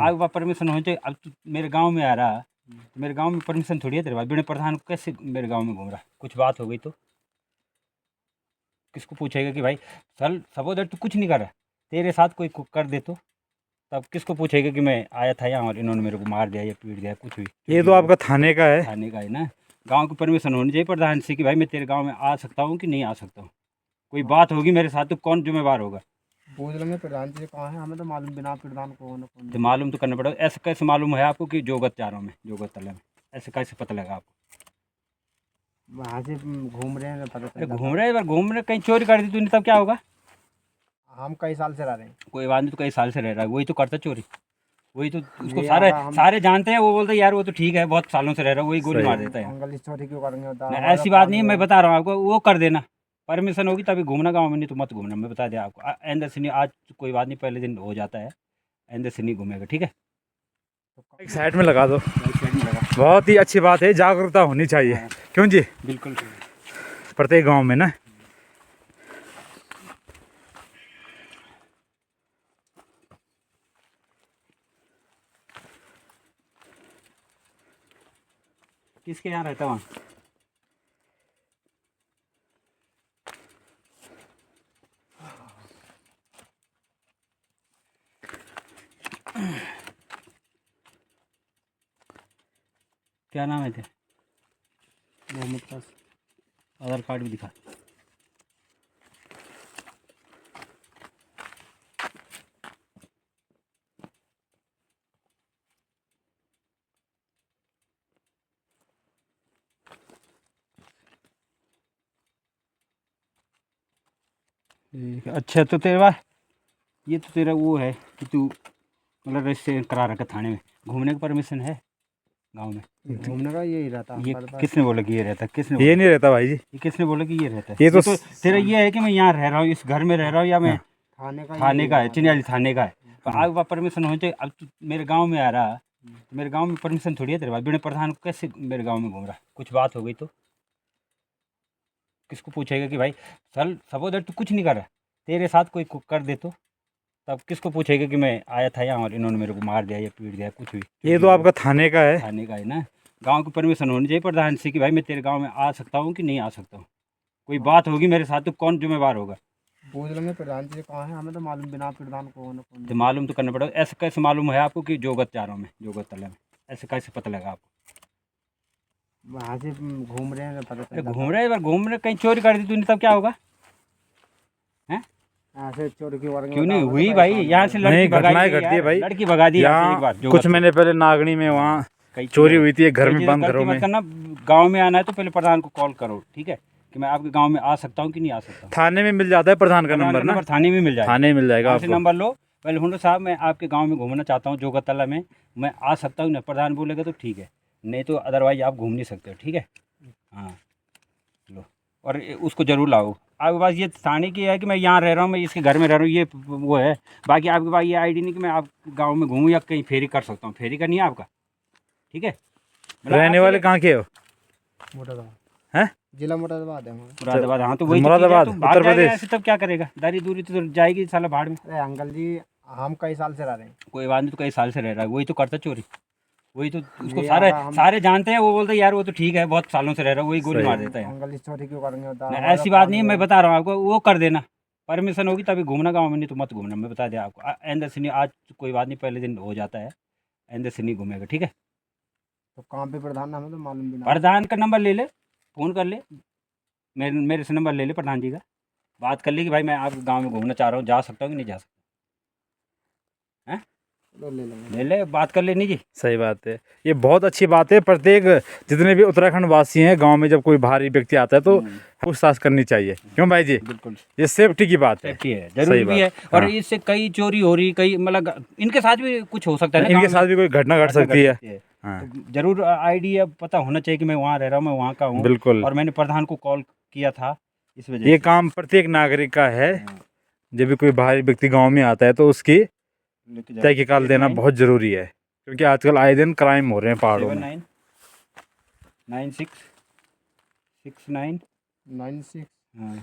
आपके पास परमिशन होनी चाहिए। अब तू मेरे गांव में आ रहा, तो मेरे गांव में परमिशन थोड़ी है तेरे पास। बिना प्रधान को कैसे मेरे गांव में घूम रहा? कुछ बात हो गई तो किसको पूछेगा कि भाई चल सपोज तू कुछ नहीं कर रहा, तेरे साथ कोई कर दे तो तब किसको पूछेगा कि मैं आया था यहाँ और इन्होंने मेरे को मार दिया या पीट दिया कुछ भी? ये तो आपका थाने का है। थाने का है ना। गांव की परमिशन होनी चाहिए प्रधान से कि भाई मैं तेरे गांव में आ सकता हूँ कि नहीं आ सकता हूँ। कोई बात होगी मेरे साथ तो कौन जिम्मेवार होगा? पूछ लेंगे प्रधान जी कहाँ है, हमें तो मालूम बिना प्रधान को कौन। तो मालूम तो करना पड़ेगा। ऐसे कैसे मालूम है आपको कि जोगत चारों में जोगत तला में? ऐसे कैसे पता लगा आपको? वहाँ से घूम रहे हैं पता अरे चल घूम रहे कहीं चोरी कर दी तूने तब क्या होगा? हम कई साल से रह रहे हैं। कोई बात नहीं, तो कई साल से रह रहा है, वही तो करता चोरी। वही तो उसको ये सारे हम- सारे जानते हैं। वो बोलते हैं यार वो तो ठीक है बहुत सालों से रह रहा है, वही गोली सही। मार देता है। अंकल जी चोरी क्यों करेंगे बता? नहीं, ऐसी बात नहीं है, मैं बता रहा हूँ आपको। वो कर देना, परमिशन होगी तभी घूमना गाँव में, नहीं तो मत घूमना। मैं बता दिया आपको। आइंदा से नहीं, आज कोई बात नहीं, पहले दिन हो जाता है, आइंदा से नहीं घूमेगा, ठीक है? एक साइड में लगा दो। लगा। बहुत ही अच्छी बात है, जागरूकता होनी चाहिए। हाँ। क्यों जी? बिल्कुल। प्रत्येक गांव में ना। किसके यहाँ रहता है वहाँ? क्या नाम है तेरा? मोहम्मद पास। आधार कार्ड भी दिखा। ठीक है। अच्छा तो तेरे पास ये तो तेरा वो है कि तू मतलब रजिस्ट्रेशन करा रखा थाने में, घूमने का परमिशन है गांव में? घूमने का यही रहता ये हमारे पास। किसने बोला कि ये रहता है? किसने ये बोला? नहीं रहता भाई जी। ये किसने बोला कि ये रहता है? ये तो तेरा ये है कि मैं यहाँ रह रहा हूँ, इस घर में रह रहा हूँ, या मैं थाने का थाने यही का है, हमारे चिन्याली थाने का है। तो आपके पास परमिशन होनी चाहिए। अब तू मेरे गांव में आ रहा, तो मेरे गांव में परमिशन थोड़ी है तेरे पास। बिना प्रधान को कैसे मेरे गांव में घूम रहा? कुछ बात हो गई तो किसको पूछेगा कि भाई चल सपोज तू कुछ नहीं कर रहा, तेरे साथ कोई कर दे तो तब किसको पूछेगा कि मैं आया था यहाँ और इन्होंने मेरे को मार दिया या पीट दिया कुछ भी? ये तो आपका थाने का है। थाने का है ना। गांव की परमिशन होनी चाहिए प्रधान से कि भाई मैं तेरे गांव में आ सकता हूँ कि नहीं आ सकता हूँ। कोई बात होगी मेरे साथ तो कौन जिम्मेवार होगा? पूछ लेंगे प्रधान जी कहाँ है, हमें तो मालूम बिना प्रधान को कौन। तो मालूम तो करना पड़ेगा। ऐसे कैसे मालूम है आपको कि जोगत चारों में जोगत तला में? ऐसे कैसे पता लगा आपको? वहाँ से घूम रहे हैं पता अरे चल घूम रहे कहीं चोरी कर दी तूने तब क्या होगा? हैं? ऐसे चोरी क्यों करेंगे क्यों नहीं बता? हुई भाई? यहाँ से नहीं, लड़की भगाई घटनाएं गई घटती है यार, भाई। लड़की भगा दी यहाँ से एक बार यहाँ जोगत कुछ से। महीने पहले नागनी में वहाँ कई चोरी चीज़ें- हुई थी, एक घर कई में चीज़ें बंद गलती घरों मत में। करना। गांव में आना है तो पहले प्रधान को कॉल करो, ठीक है? कि मैं आपके गांव में आ सकता हूँ कि नहीं आ सकता हूँ। थाने में मिल जाता है प्रधान का प्रधान नंबर का ना। थाने में मिल जाएगा। थाने में मिल जाएगा वहाँ से आपको। नंबर लो, पहले हुंडो साहब मैं आपके गांव में घूमना चाहता हूँ जोगतला में, मैं आ सकता हूँ ना? प्रधान बोलेगा तो ठीक है, नहीं तो अदरवाइज आप घूम नहीं सकते हो, ठीक है? हाँ लो, और उसको ज़रूर लाओ। आपके पास ये थाने की है कि मैं यहाँ रह रहा हूँ, मैं इसके घर में रह रहा हूँ, ये वो है। बाकी आपके पास ये आईडी नहीं कि मैं आप गाँव में घूमूँ या कहीं फेरी कर सकता हूँ। फेरी का नहीं है आपका, ठीक है? मतलब रहने आपके वाले लिए- कहाँ के हो? मुरादाबाद हैं? जिला मुरादाबाद है हमारा। मुरादाबाद। हाँ तो वही तो मुरादाबाद, चीज़ है, तो भाग उत्तर जाएगा प्रदेश। ऐसे तब क्या करेगा? दारी दूरी तो जाएगी साला भाड़ में। अरे अंकल जी हम कई साल से रह रहे हैं। कोई बात नहीं, तो कई साल से रह रहा है, वही तो करता चोरी। वही तो उसको ये सारे हम- सारे जानते हैं। वो बोलते हैं यार वो तो ठीक है बहुत सालों से रह रहा है, वही गोली सही। मार देता है। अंकल जी चोरी क्यों करेंगे बता? नहीं, ऐसी बात नहीं है, मैं बता रहा हूँ आपको। वो कर देना, परमिशन होगी तभी घूमना गाँव में, नहीं तो मत घूमना। मैं बता दिया आपको। आइंदा से नहीं, आज कोई बात नहीं, पहले दिन हो जाता है, आइंदा से नहीं घूमेगा, ठीक है? तो कहाँ पे प्रधान हमें तो मालूम बिना। प्रधान का नंबर ले ले, फ़ोन कर ले, मेरे से नंबर ले ले प्रधान जी का, बात कर ली कि भाई मैं आप गाँव में घूमना चाह रहा हूँ, जा सकता हूँ कि नहीं जा सकता? हैं? तो ले लेंगे। ले ले, बात कर लेनी जी। सही बात है, ये बहुत अच्छी बात है। प्रत्येक जितने भी उत्तराखंड वासी हैं, गांव में जब कोई बाहरी व्यक्ति आता है तो पूछताछ करनी चाहिए। क्यों भाई जी? बिल्कुल ये सेफ्टी की बात है। सेफ्टी है, जरूरी भी है। और हाँ। इससे कई चोरी हो रही, कई मतलब इनके साथ भी कुछ हो सकता है ना, इनके गाँव साथ में भी कोई घटना घट सकती है। हाँ। तो जरूर आईडी अब पता होना चाहिए कि मैं वहाँ रह रहा हूँ, मैं वहाँ का हूँ, बिल्कुल। और मैंने प्रधान को कॉल किया था इस वजह ये से। काम प्रत्येक नागरिक का है। हाँ, जब भी कोई बाहरी व्यक्ति गांव में आता है तो उसकी लेके जाओ। तहकीकात देना बहुत ज़रूरी है, क्योंकि आजकल आए दिन क्राइम हो रहे हैं पहाड़ों में। 799669। 96। हाँ